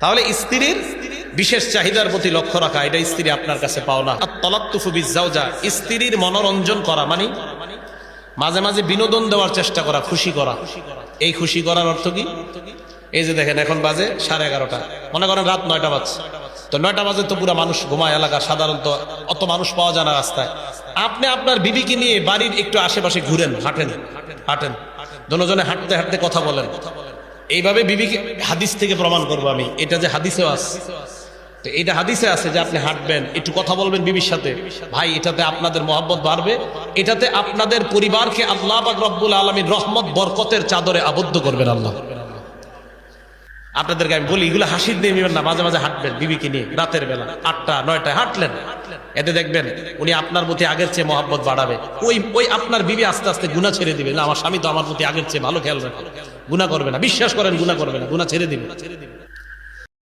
তাহলে স্ত্রীর বিশেষ চাহিদার প্রতি লক্ষ্য রাখা, এটা স্ত্রী আপনার কাছে পাও না। আত-তালাত্তুফু বিজ-জাওজা, স্ত্রীর মনোরঞ্জন করা মানে মাঝে মাঝে বিনোদন দেওয়ার চেষ্টা করা, খুশি করা। এই খুশি করার অর্থ কি? এই যে দেখেন এখন বাজে 11:30, মনে করেন রাত 9টা বাজছে, তো 9টা বাজে তো পুরো মানুষ ঘুমায়, এলাকা সাধারণত অত মানুষ পাওয়া যায় না রাস্তায়। আপনি আপনার বিবিকে নিয়ে বাড়ির একটু আশেপাশে ঘুরেন, হাঁটেন, দুজনে হাঁটতে হাঁটতে কথা বলেন। এইভাবে বিবিকে, হাদিস থেকে প্রমাণ করবো আমি, এটা যে হাদিসেও আছে, তো এটা হাদিসে আছে যে আপনি হাঁটবেন, একটু কথা বলবেন বিবির সাথে, ভাই এটাতে আপনাদের মহব্বত বাড়বে, এটাতে আপনাদের পরিবারকে আল্লাহ পাক রব্বুল আলামিন রহমত বরকতের চাদরে আবদ্ধ করবেন আল্লাহ। আপনাদেরকে আমি বলি, এগুলো হাসির দিয়ে নেবেন না, মাঝে মাঝে হাঁটবেন বিবিকে নিয়ে, রাতের বেলা 8টা 9টায় হাঁটলেন, এতে দেখবেন উনি আপনার প্রতি আগের চেয়ে মহব্বত বাড়াবে। ওই আপনার বিবি আস্তে আস্তে গুনাহ ছেড়ে দিবে, না আমার স্বামী তো আমার প্রতি আগের চেয়ে ভালো খেয়াল রাখে, গুনাহ করবে না, বিশ্বাস করেন গুনাহ করবে না, গুনাহ ছেড়ে দিবে।